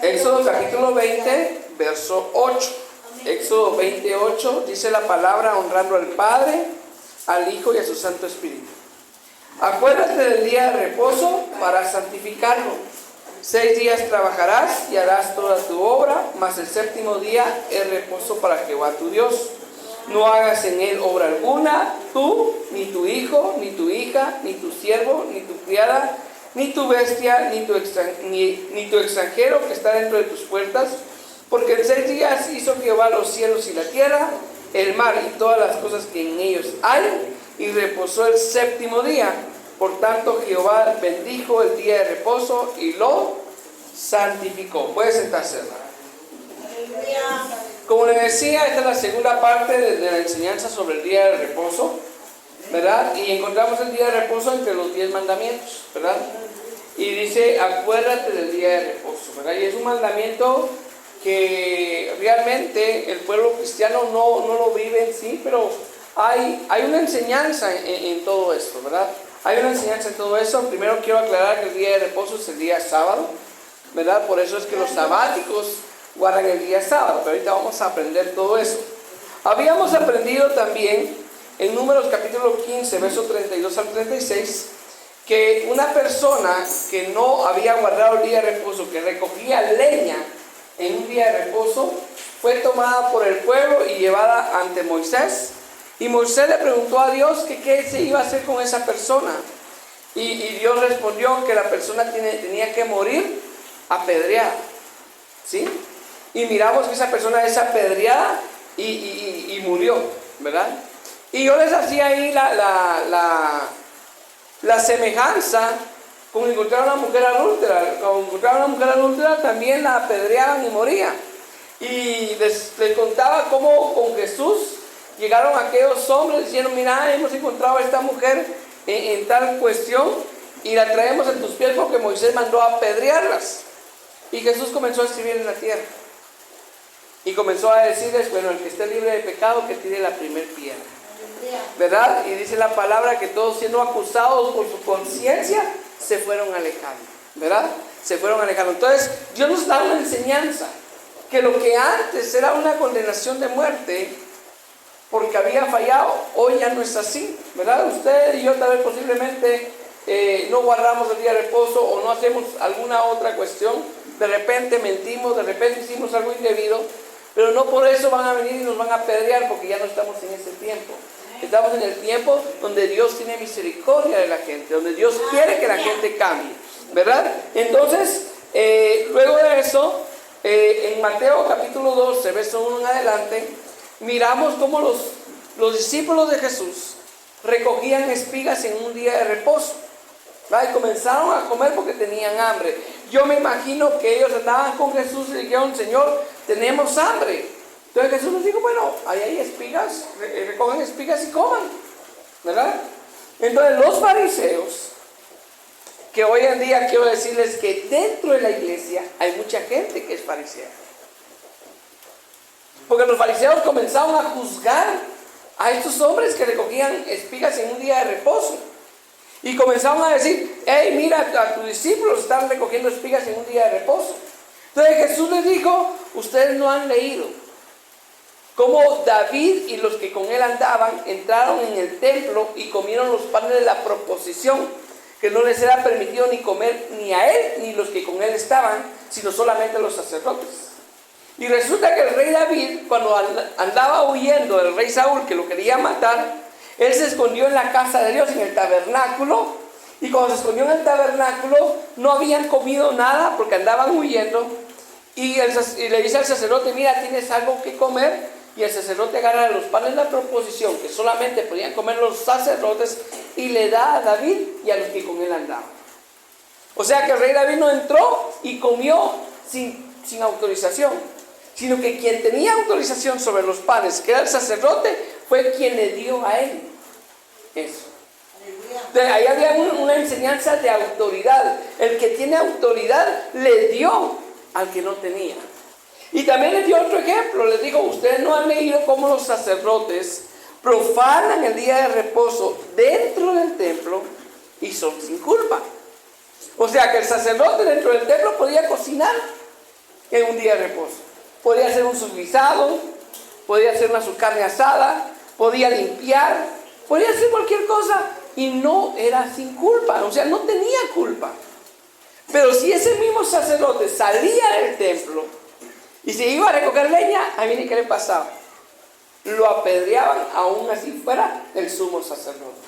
Éxodo capítulo 20, verso 8. Éxodo 28 dice la palabra, honrando al Padre, al Hijo y a su Santo Espíritu. Acuérdate del día de reposo para santificarlo. 6 días trabajarás y harás toda tu obra, mas el séptimo día es reposo para Jehová tu Dios. No hagas en él obra alguna, tú, ni tu hijo, ni tu hija, ni tu siervo, ni tu criada, ni tu bestia, ni tu extranjero que está dentro de tus puertas, porque en 6 días hizo Jehová los cielos y la tierra, el mar y todas las cosas que en ellos hay, y reposó el séptimo día. Por tanto, Jehová bendijo el día de reposo y lo santificó. Puede sentarse, hermano. Como le decía, esta es la segunda parte de la enseñanza sobre el día de reposo, ¿verdad? Y encontramos el día de reposo entre los 10 mandamientos, ¿verdad? Y dice, acuérdate del día de reposo, ¿verdad? Y es un mandamiento que realmente el pueblo cristiano no lo vive en sí, pero hay una enseñanza en todo esto, ¿verdad? Hay una enseñanza en todo eso. Primero quiero aclarar que el día de reposo es el día sábado, ¿verdad? Por eso es que los sabáticos guardan el día sábado, pero ahorita vamos a aprender todo eso. Habíamos aprendido también en Números capítulo 15, versos 32 al 36, que una persona que no había guardado el día de reposo, que recogía leña en un día de reposo, fue tomada por el pueblo y llevada ante Moisés. Y Moisés le preguntó a Dios que qué se iba a hacer con esa persona. Y Dios respondió que la persona tenía que morir apedreada, ¿sí? Y miramos que esa persona es apedreada y murió, ¿verdad? Y yo les hacía ahí la semejanza con encontrar a una mujer adúltera. Cuando encontraban a una mujer adúltera también la apedreaban y moría. Y les contaba cómo con Jesús llegaron aquellos hombres diciendo, mira, hemos encontrado a esta mujer en tal cuestión y la traemos a tus pies porque Moisés mandó a apedrearlas. Y Jesús comenzó a escribir en la tierra. Y comenzó a decirles, bueno, el que esté libre de pecado, que tire la primer piedra. ¿Verdad? Y dice la palabra que todos siendo acusados por su conciencia, se fueron alejando. ¿Verdad? Se fueron alejando. Entonces, Dios nos da una enseñanza, que lo que antes era una condenación de muerte, porque había fallado, hoy ya no es así. ¿Verdad? Usted y yo tal vez posiblemente no guardamos el día de reposo o no hacemos alguna otra cuestión. De repente mentimos, de repente hicimos algo indebido, pero no por eso van a venir y nos van a apedrear, porque ya no estamos en ese tiempo. Estamos en el tiempo donde Dios tiene misericordia de la gente, donde Dios quiere que la gente cambie, ¿verdad? Entonces, luego de eso, en Mateo capítulo 12, verso 1 en adelante, miramos cómo los discípulos de Jesús recogían espigas en un día de reposo, ¿verdad? Y comenzaron a comer porque tenían hambre. Yo me imagino que ellos andaban con Jesús y dijeron, Señor, tenemos hambre. Entonces Jesús les dijo, bueno, ahí hay espigas, recogen espigas y coman, ¿verdad? Entonces los fariseos, que hoy en día quiero decirles que dentro de la iglesia hay mucha gente que es farisea. Porque los fariseos comenzaron a juzgar a estos hombres que recogían espigas en un día de reposo. Y comenzaron a decir, hey, mira, a tus discípulos están recogiendo espigas en un día de reposo. Entonces Jesús les dijo, ustedes no han leído cómo David y los que con él andaban entraron en el templo y comieron los panes de la proposición, que no les era permitido ni comer ni a él ni los que con él estaban, sino solamente los sacerdotes. Y resulta que el rey David, cuando andaba huyendo del rey Saúl, que lo quería matar, él se escondió en la casa de Dios, en el tabernáculo, y cuando se escondió en el tabernáculo no habían comido nada porque andaban huyendo, y le dice al sacerdote, mira, ¿tienes algo que comer? Y el sacerdote agarra los panes de la proposición, que solamente podían comer los sacerdotes, y le da a David y a los que con él andaban. O sea que el rey David no entró y comió sin autorización, sino que quien tenía autorización sobre los panes, que era el sacerdote, fue quien le dio a él eso. Entonces, ahí había una enseñanza de autoridad. El que tiene autoridad le dio al que no tenía. Y también les dio otro ejemplo. Les dijo, ustedes no han leído cómo los sacerdotes profanan el día de reposo dentro del templo y son sin culpa. O sea que el sacerdote dentro del templo podía cocinar en un día de reposo. Podía hacer un guisado, podía hacer su carne asada, podía limpiar, podía hacer cualquier cosa y no era sin culpa, o sea, no tenía culpa. Pero si ese mismo sacerdote salía del templo y se iba a recoger leña, ahí viene qué le pasaba. Lo apedreaban aún así fuera el sumo sacerdote.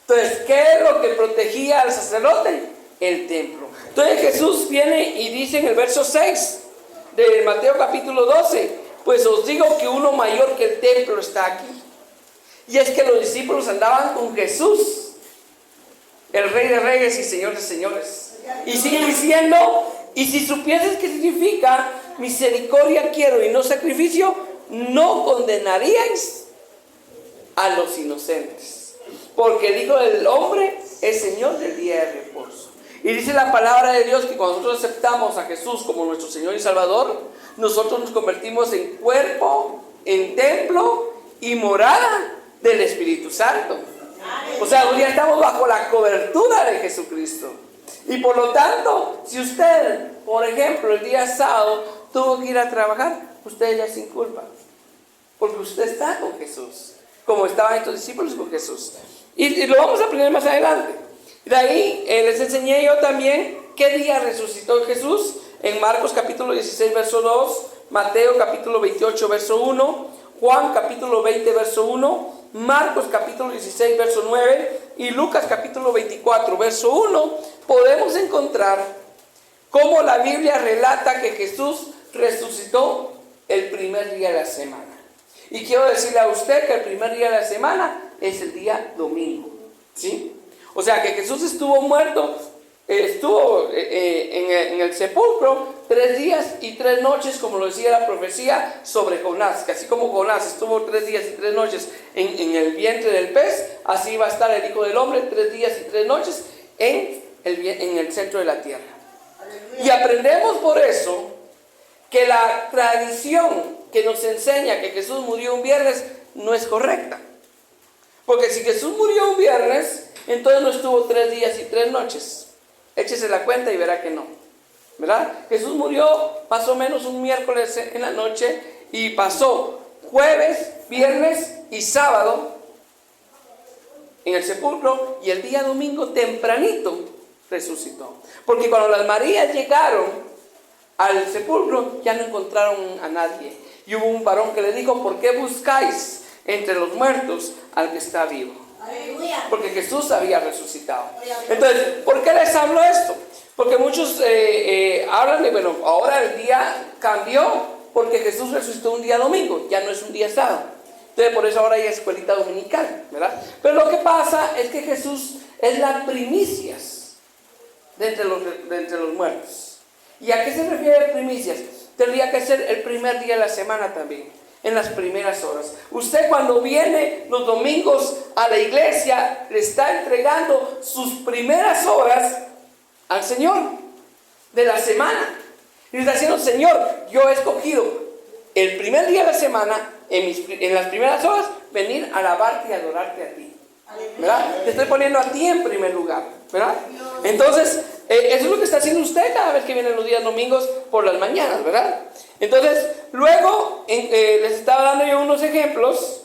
Entonces, ¿qué es lo que protegía al sacerdote? El templo. Entonces Jesús viene y dice en el verso 6 de Mateo capítulo 12, pues os digo que uno mayor que el templo está aquí. Y es que los discípulos andaban con Jesús, el Rey de Reyes y Señor de Señores. Y sigue diciendo, y si supieses qué significa misericordia quiero y no sacrificio, no condenaríais a los inocentes. Porque el Hijo del Hombre es Señor del día de reposo. Y dice la palabra de Dios que cuando nosotros aceptamos a Jesús como nuestro Señor y Salvador, nosotros nos convertimos en cuerpo, en templo y morada del Espíritu Santo. O sea, hoy ya estamos bajo la cobertura de Jesucristo. Y por lo tanto, si usted, por ejemplo, el día sábado tuvo que ir a trabajar, usted ya es sin culpa. Porque usted está con Jesús, como estaban estos discípulos con Jesús. Y lo vamos a aprender más adelante. De ahí les enseñé yo también qué día resucitó Jesús. En Marcos capítulo 16, verso 2, Mateo capítulo 28, verso 1, Juan capítulo 20, verso 1, Marcos capítulo 16, verso 9 y Lucas capítulo 24, verso 1, podemos encontrar cómo la Biblia relata que Jesús resucitó el primer día de la semana. Y quiero decirle a usted que el primer día de la semana es el día domingo, ¿sí? O sea que Jesús estuvo muerto, estuvo en el sepulcro 3 días y 3 noches, como lo decía la profecía sobre Jonás, que así como Jonás estuvo 3 días y 3 noches en el vientre del pez, así va a estar el Hijo del Hombre 3 días y 3 noches en el centro de la tierra. Y aprendemos por eso que la tradición que nos enseña que Jesús murió un viernes no es correcta. Porque si Jesús murió un viernes, entonces no estuvo 3 días y 3 noches. Échese la cuenta y verá que no, ¿verdad? Jesús murió más o menos un miércoles en la noche y pasó jueves, viernes y sábado en el sepulcro, y el día domingo tempranito resucitó. Porque cuando las Marías llegaron al sepulcro ya no encontraron a nadie. Y hubo un varón que le dijo: ¿por qué buscáis entre los muertos al que está vivo? Aleluya. Porque Jesús había resucitado. Entonces, ¿por qué les hablo esto? Porque muchos hablan de, bueno, ahora el día cambió porque Jesús resucitó un día domingo, ya no es un día sábado. Entonces, por eso ahora hay escuelita dominical, ¿verdad? Pero lo que pasa es que Jesús es las primicias de entre los muertos. ¿Y a qué se refiere primicias? Tendría que ser el primer día de la semana también, en las primeras horas. Usted cuando viene los domingos a la iglesia, le está entregando sus primeras horas al Señor de la semana. Y le está diciendo: Señor, yo he escogido el primer día de la semana, en las primeras horas, venir a alabarte y adorarte a ti, ¿verdad? Te estoy poniendo a ti en primer lugar, ¿verdad? Entonces, eso es lo que está haciendo usted cada vez que vienen los días domingos por las mañanas, ¿verdad? Entonces, luego les estaba dando yo unos ejemplos.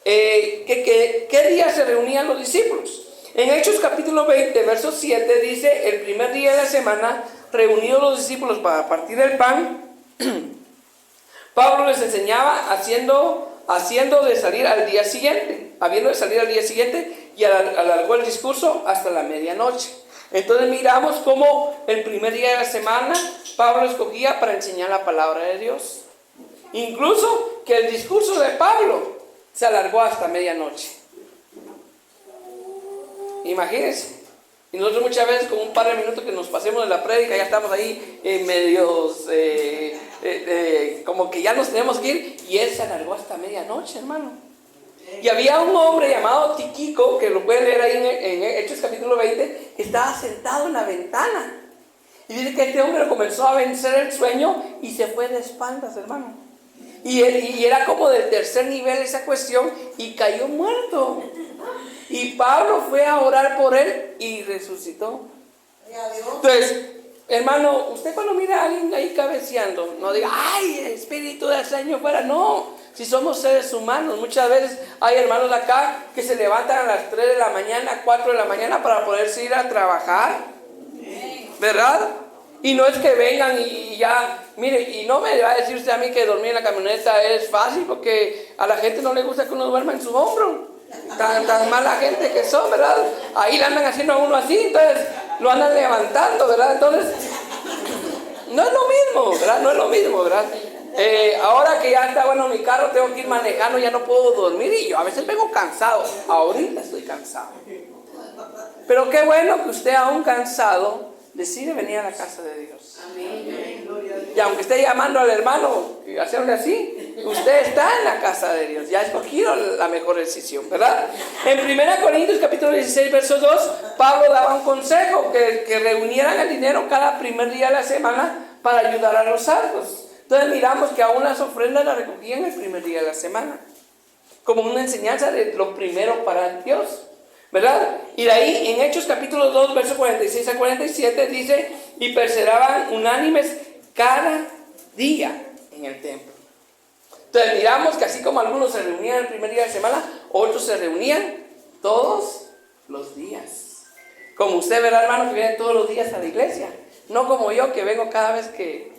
¿Qué día se reunían los discípulos? En Hechos capítulo 20, verso 7 dice: el primer día de la semana, reunidos los discípulos para partir el pan, Pablo les enseñaba habiendo de salir al día siguiente, y alargó el discurso hasta la medianoche. Entonces miramos cómo el primer día de la semana Pablo escogía para enseñar la palabra de Dios. Incluso que el discurso de Pablo se alargó hasta medianoche. Imagínense. Y nosotros muchas veces con un par de minutos que nos pasemos de la prédica ya estamos ahí medios como que ya nos tenemos que ir, y él se alargó hasta medianoche, hermano. Y había un hombre llamado Tíquico, que lo pueden leer ahí en Hechos capítulo 20, que estaba sentado en la ventana. Y dice que este hombre comenzó a vencer el sueño y se fue de espaldas, hermano. Y era como del tercer nivel esa cuestión, y cayó muerto. Y Pablo fue a orar por él y resucitó. Entonces, hermano, usted cuando mira a alguien ahí cabeceando, no diga, ay, el espíritu del Señor fuera. No, si somos seres humanos, muchas veces hay hermanos acá que se levantan a las 3 de la mañana, 4 de la mañana para poderse ir a trabajar, ¿verdad? Y no es que vengan y ya, mire, y no me va a decir usted a mí que dormir en la camioneta es fácil, porque a la gente no le gusta que uno duerma en su hombro. Tan mala gente que son, ¿verdad? Ahí le andan haciendo a uno así, entonces lo andan levantando, ¿verdad? Entonces, no es lo mismo, ¿verdad? No es lo mismo, ¿verdad? Ahora que ya está bueno mi carro, tengo que ir manejando, ya no puedo dormir y yo a veces vengo cansado. Ahorita estoy cansado. Pero qué bueno que usted aún cansado decide venir a la casa de Dios. Y aunque esté llamando al hermano y hacerle así, usted está en la casa de Dios. Ya ha escogido la mejor decisión, ¿verdad? En 1 Corintios capítulo 16, verso 2, Pablo daba un consejo, que reunieran el dinero cada primer día de la semana para ayudar a los santos. Entonces miramos que aún las ofrendas las recogían el primer día de la semana, como una enseñanza de lo primero para Dios, ¿verdad? Y de ahí en Hechos capítulo 2, versos 46 a 47 dice, y perseveraban unánimes cada día en el templo. Entonces miramos que así como algunos se reunían el primer día de la semana, otros se reunían todos los días. Como usted verá, hermano, que viene todos los días a la iglesia. No como yo, que vengo cada vez que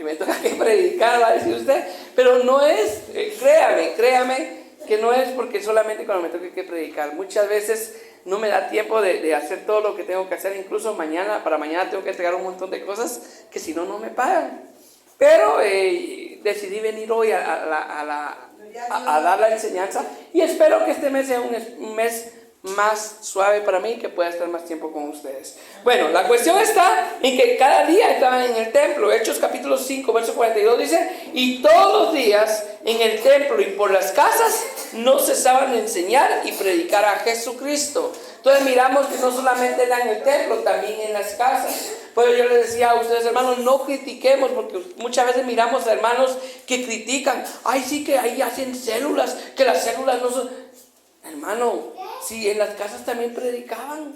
me toca que predicar, va a decir usted. Pero no es, créame, que no es porque solamente cuando me toque que predicar. Muchas veces no me da tiempo de hacer todo lo que tengo que hacer. Incluso para mañana tengo que entregar un montón de cosas que si no, no me pagan. Pero decidí venir hoy a dar la enseñanza. Y espero que este mes sea un mes más suave para mí, que pueda estar más tiempo con ustedes. Bueno, la cuestión está en que cada día estaban en el templo. Hechos capítulo 5, verso 42 dice, y todos los días en el templo y por las casas no cesaban de enseñar y predicar a Jesucristo. Entonces miramos que no solamente era en el templo, también en las casas. Pues yo les decía a ustedes, hermanos, no critiquemos, porque muchas veces miramos a hermanos que critican. Ay, sí, que ahí hacen células, que las células no son... Hermano, sí, en las casas también predicaban.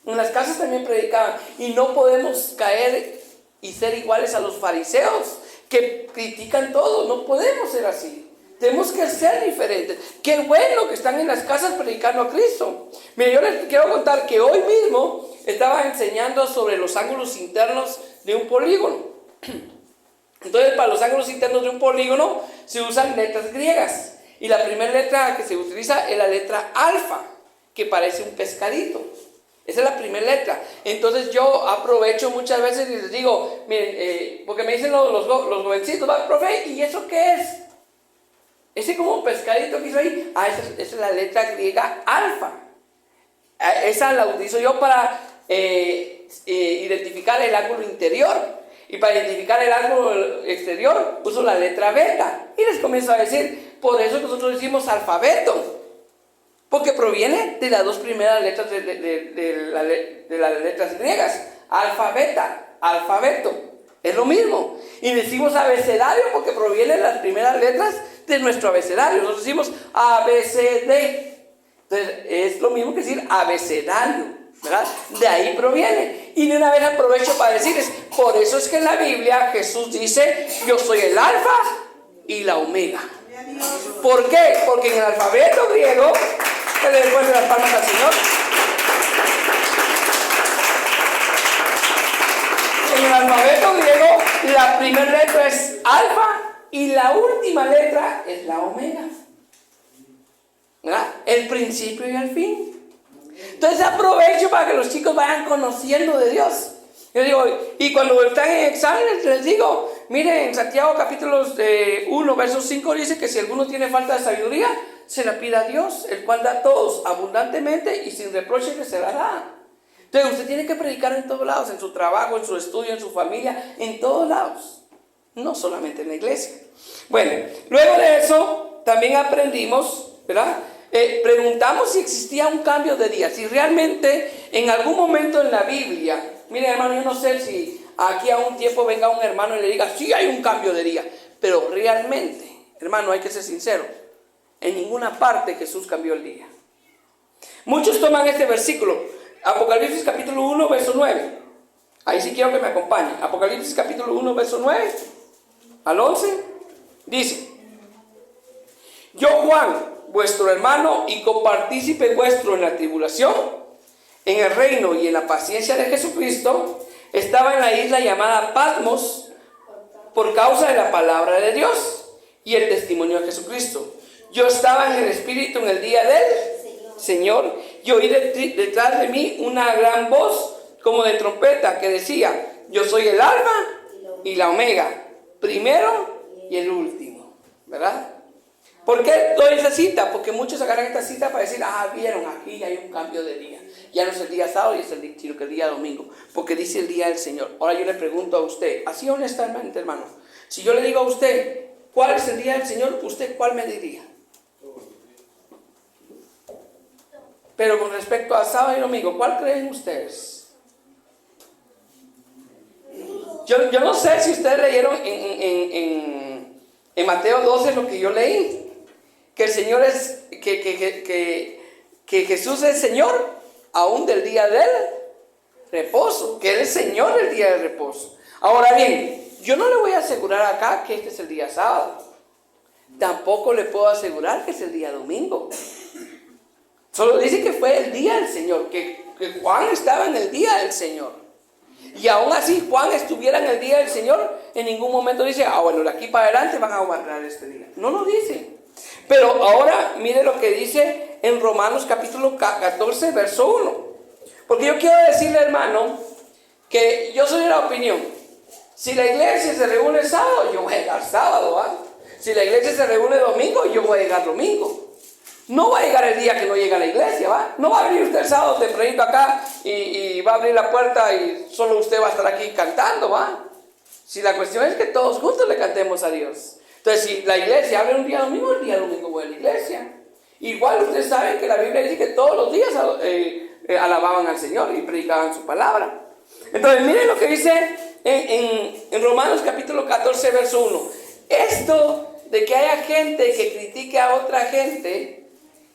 En las casas también predicaban. Y no podemos caer y ser iguales a los fariseos, que critican todo. No podemos ser así. Tenemos que ser diferentes. Qué bueno que están en las casas predicando a Cristo. Mire, yo les quiero contar que hoy mismo estaba enseñando sobre los ángulos internos de un polígono. Entonces, para los ángulos internos de un polígono se usan letras griegas. Y la primera letra que se utiliza es la letra alfa, que parece un pescadito. Esa es la primera letra. Entonces yo aprovecho muchas veces y les digo, miren, porque me dicen los jovencitos, profe, ¿y eso qué es? Ese como un pescadito que hizo ahí. Esa es la letra griega alfa. Esa la utilizo yo para identificar el ángulo interior. Y para identificar el ángulo exterior uso la letra beta. Y les comienzo a decir, por eso nosotros decimos alfabeto, porque proviene de las dos primeras letras de las letras griegas. Alfa, beta, alfabeto, es lo mismo. Y decimos abecedario porque proviene de las primeras letras de nuestro abecedario. Nosotros decimos ABCD. Entonces es lo mismo que decir abecedario, ¿verdad? De ahí proviene. Y de una vez aprovecho para decirles, por eso es que en la Biblia Jesús dice, yo soy el alfa y la omega. ¿Por qué? Porque en el alfabeto griego, que le devuelve las palmas al Señor, en el alfabeto griego la primera letra es alfa y la última letra es la omega, ¿verdad? El principio y el fin. Entonces aprovecho para que los chicos vayan conociendo de Dios. Yo digo, y cuando están en exámenes les digo, miren, en Santiago capítulo 1, verso 5 dice que si alguno tiene falta de sabiduría, se la pida a Dios, el cual da a todos abundantemente y sin reproche que se la da. Entonces usted tiene que predicar en todos lados, en su trabajo, en su estudio, en su familia, en todos lados, no solamente en la iglesia. Bueno, luego de eso también aprendimos, ¿verdad? Preguntamos si existía un cambio de día, si realmente en algún momento en la Biblia, miren hermano, yo no sé si aquí a un tiempo venga un hermano y le diga, sí hay un cambio de día, pero realmente, hermano, hay que ser sincero, en ninguna parte Jesús cambió el día. Muchos toman este versículo, Apocalipsis capítulo 1, verso 9, Ahí sí quiero que me acompañen. Apocalipsis capítulo 1, verso 9 al 11. Dice: yo, Juan, vuestro hermano y copartícipe vuestro en la tribulación, en el reino y en la paciencia de Jesucristo, estaba en la isla llamada Patmos por causa de la palabra de Dios y el testimonio de Jesucristo. Yo estaba en el Espíritu en el día del Señor y oí detrás de mí una gran voz como de trompeta que decía: yo soy el Alfa y la Omega, primero y el último. ¿Verdad? ¿Por qué doy esa cita? Porque muchos agarran esta cita para decir: vieron, aquí hay un cambio de día. Ya no es el día sábado, sino que el día domingo. Porque dice el día del Señor. Ahora yo le pregunto a usted, así honestamente, hermano, si yo le digo a usted, ¿cuál es el día del Señor? ¿Usted cuál me diría? Pero con respecto a sábado y domingo, ¿cuál creen ustedes? Yo no sé si ustedes leyeron en Mateo 12 lo que yo leí. Que el Señor es, que Jesús es Señor aún del día del reposo, que Él es Señor del día del reposo. Ahora bien, yo no le voy a asegurar acá que este es el día sábado, tampoco le puedo asegurar que es el día domingo. Solo dice que fue el día del Señor, que Juan estaba en el día del Señor. Y aún así Juan estuviera en el día del Señor, en ningún momento dice: bueno, de aquí para adelante van a guardar este día. No lo dice. Pero ahora mire lo que dice en Romanos capítulo 14, verso 1. Porque yo quiero decirle, hermano, que yo soy de la opinión: si la iglesia se reúne sábado, yo voy a llegar sábado, ¿va? Si la iglesia se reúne domingo, yo voy a llegar domingo. No va a llegar el día que no llega a la iglesia, ¿va? No va a venir usted el sábado tempranito acá y va a abrir la puerta y solo usted va a estar aquí cantando, ¿va? Si la cuestión es que todos juntos le cantemos a Dios. Entonces, si la iglesia abre un día domingo, el día domingo voy a la iglesia. Igual ustedes saben que la Biblia dice que todos los días alababan al Señor y predicaban su palabra. Entonces, miren lo que dice en Romanos capítulo 14, verso 1. Esto de que haya gente que critique a otra gente,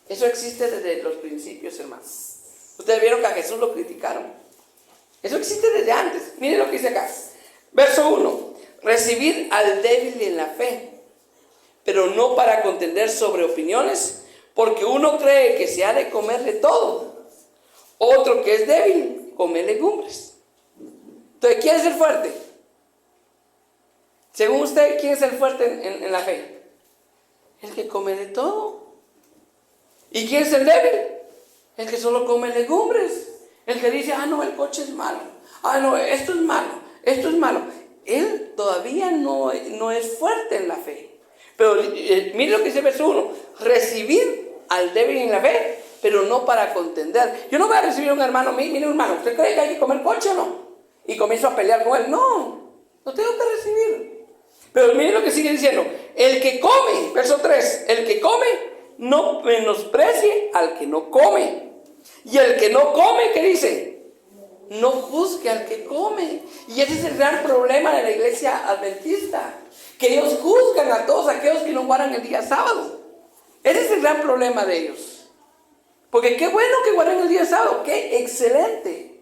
eso existe desde los principios, hermanos. Ustedes vieron que a Jesús lo criticaron. Eso existe desde antes. Miren lo que dice acá. Verso 1. Recibir al débil en la fe, pero no para contender sobre opiniones, porque uno cree que se ha de comer de todo. Otro que es débil, come legumbres. Entonces, ¿quién es el fuerte? Según usted, ¿quién es el fuerte en la fe? El que come de todo. ¿Y quién es el débil? El que solo come legumbres. El que dice: no, el coche es malo. No, esto es malo, esto es malo. Él todavía no es fuerte en la fe. Pero mire lo que dice el verso 1. Recibir al débil en la fe, pero no para contender. Yo no voy a recibir a un hermano: mire hermano, ¿usted cree que hay que comer coche o no? Y comienzo a pelear con él. No tengo que recibir. Pero mire lo que sigue diciendo. El que come, verso 3, el que come no menosprecie al que no come. Y el que no come, ¿qué dice? No juzgue al que come. Y ese es el gran problema de la iglesia adventista, que ellos juzgan a todos aquellos que no guardan el día sábado. Ese es el gran problema de ellos. Porque qué bueno que guarden el día sábado, qué excelente.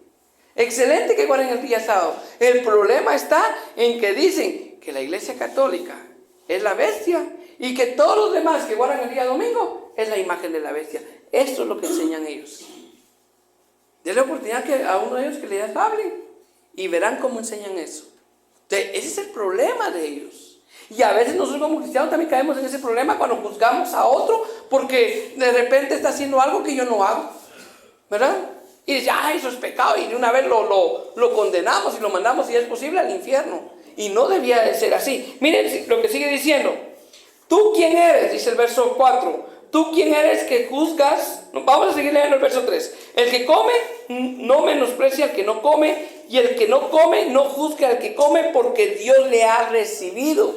Excelente que guarden el día sábado. El problema está en que dicen que la iglesia católica es la bestia y que todos los demás que guardan el día domingo es la imagen de la bestia. Esto es lo que enseñan ellos. Denle la oportunidad a uno de ellos que les hable y verán cómo enseñan eso. Entonces, ese es el problema de ellos. Y a veces nosotros como cristianos también caemos en ese problema cuando juzgamos a otro porque de repente está haciendo algo que yo no hago, ¿verdad? Y dice: eso es pecado, y de una vez lo condenamos y lo mandamos, si es posible, al infierno. Y no debía de ser así. Miren lo que sigue diciendo. ¿Tú quién eres? Dice el verso 4. ¿Tú quién eres que juzgas? Vamos a seguir leyendo el verso 3. El que come no menosprecia al que no come, y el que no come no juzgue al que come, porque Dios le ha recibido.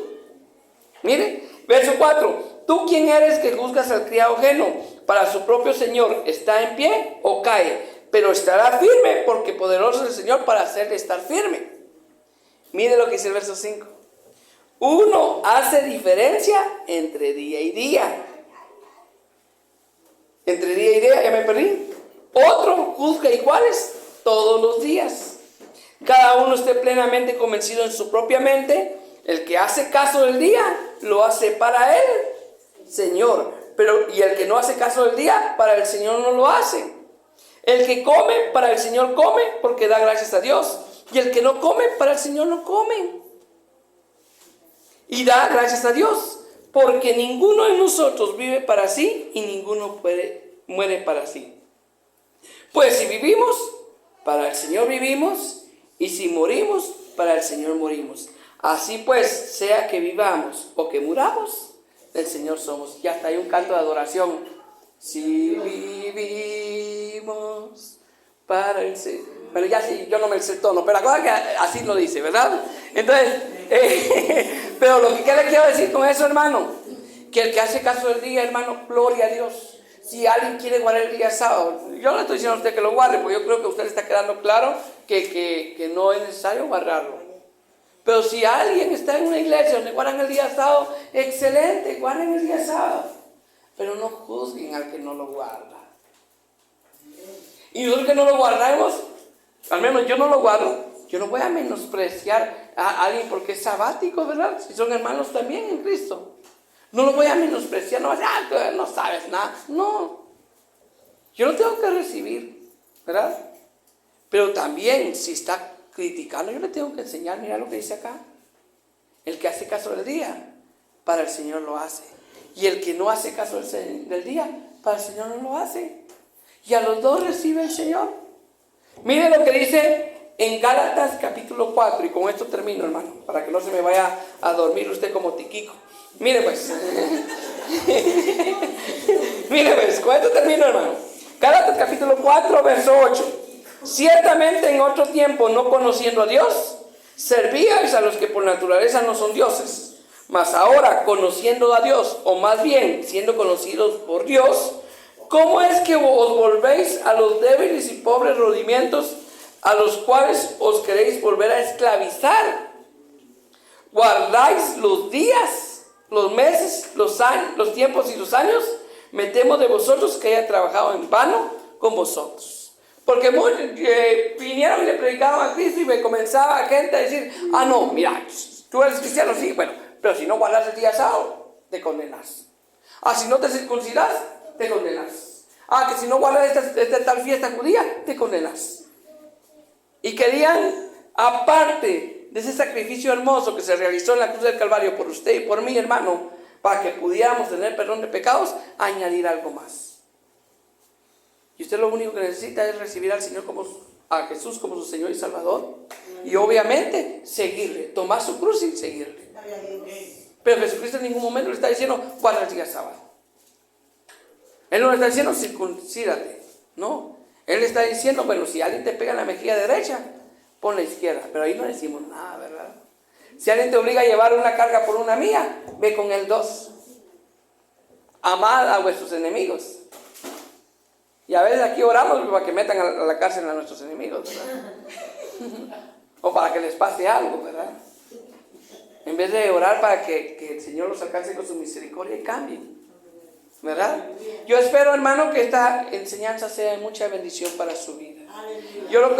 Miren, verso 4. ¿Tú quién eres que juzgas al criado ajeno? Para su propio Señor, ¿está en pie o cae? Pero estará firme, porque poderoso es el Señor para hacerle estar firme. Mire lo que dice el verso 5. Uno hace diferencia entre día y día. Entre día y día, ya me perdí. Otro juzga iguales todos los días. Cada uno esté plenamente convencido en su propia mente. El que hace caso del día, lo hace para el Señor. Y el que no hace caso del día, para el Señor no lo hace. El que come, para el Señor come, porque da gracias a Dios. Y el que no come, para el Señor no come. Y da gracias a Dios, porque ninguno de nosotros vive para sí y ninguno muere para sí. Pues si vivimos, para el Señor vivimos, y si morimos, para el Señor morimos. Así pues, sea que vivamos o que muramos, del Señor somos. Ya está, hay un canto de adoración. Si vivimos para el Señor. Bueno, ya sí, yo no me sé el tono, pero la cosa que así lo dice, ¿verdad? Entonces, pero lo que le quiero decir con eso, hermano, que el que hace caso del día, hermano, gloria a Dios. Si alguien quiere guardar el día sábado, yo no le estoy diciendo a usted que lo guarde, porque yo creo que a usted le está quedando claro que no es necesario guardarlo. Pero si alguien está en una iglesia donde guardan el día sábado, excelente, guarden el día sábado. Pero no juzguen al que no lo guarda. Y nosotros que no lo guardamos, al menos yo no lo guardo, yo no voy a menospreciar a alguien porque es sabático, ¿verdad? Si son hermanos también en Cristo. No lo voy a menospreciar, no voy a decir, tú no sabes nada. No, yo lo tengo que recibir, ¿verdad? Pero también, si está criticando, yo le tengo que enseñar, mira lo que dice acá. El que hace caso del día, para el Señor lo hace. Y el que no hace caso del día, para el Señor no lo hace. Y a los dos recibe el Señor. Mire lo que dice en Gálatas capítulo 4, y con esto termino, hermano, para que no se me vaya a dormir usted como tiquico. Mire pues, mire pues, con esto termino, hermano. Gálatas capítulo 4, verso 8. Ciertamente en otro tiempo, no conociendo a Dios, servíais a los que por naturaleza no son dioses. Mas ahora, conociendo a Dios, o más bien siendo conocidos por Dios, ¿cómo es que os volvéis a los débiles y pobres rudimientos a los cuales os queréis volver a esclavizar? ¿Guardáis los días, los meses, los años, los tiempos y los años? Me temo de vosotros que haya trabajado en vano con vosotros. Porque vinieron y le predicaban a Cristo y me comenzaba gente a decir, no, mira, tú eres cristiano, sí, bueno, pero si no guardas el día sábado, te condenas. Si no te circuncidas, te condenas. Que si no guardas esta tal fiesta judía, te condenas. Y querían, aparte de ese sacrificio hermoso que se realizó en la cruz del Calvario por usted y por mí, hermano, para que pudiéramos tener perdón de pecados, añadir algo más. Y usted lo único que necesita es recibir al Señor a Jesús como su Señor y Salvador. Y obviamente seguirle, tomar su cruz y seguirle. Pero Jesucristo en ningún momento le está diciendo, guarda el día sábado. Él no le está diciendo, circuncídate. No. Él le está diciendo, bueno, si alguien te pega en la mejilla derecha, pon la izquierda. Pero ahí no decimos nada, ¿verdad? Si alguien te obliga a llevar una carga por una mía, ve con él 2. Amad a vuestros enemigos. Y a veces aquí oramos para que metan a la cárcel a nuestros enemigos, ¿verdad? O para que les pase algo, ¿verdad? En vez de orar para que el Señor los alcance con su misericordia y cambien, ¿verdad? Yo espero, hermano, que esta enseñanza sea de mucha bendición para su vida. Yo lo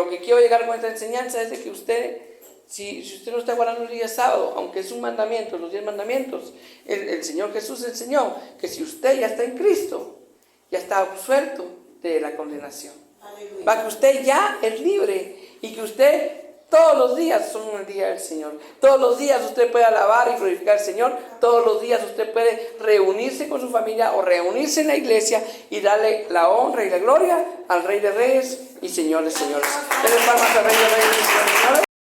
que quiero llegar con esta enseñanza es de que usted, si usted no está guardando el día sábado, aunque es un mandamiento, los 10 mandamientos, el Señor Jesús enseñó que si usted ya está en Cristo, ya está absuelto de la condenación. Para que usted ya es libre y que usted todos los días son el día del Señor. Todos los días usted puede alabar y glorificar al Señor. Todos los días usted puede reunirse con su familia o reunirse en la iglesia y darle la honra y la gloria al Rey de Reyes y Señor de Señores. Denle palmas al Rey de Reyes y Señor de Señores.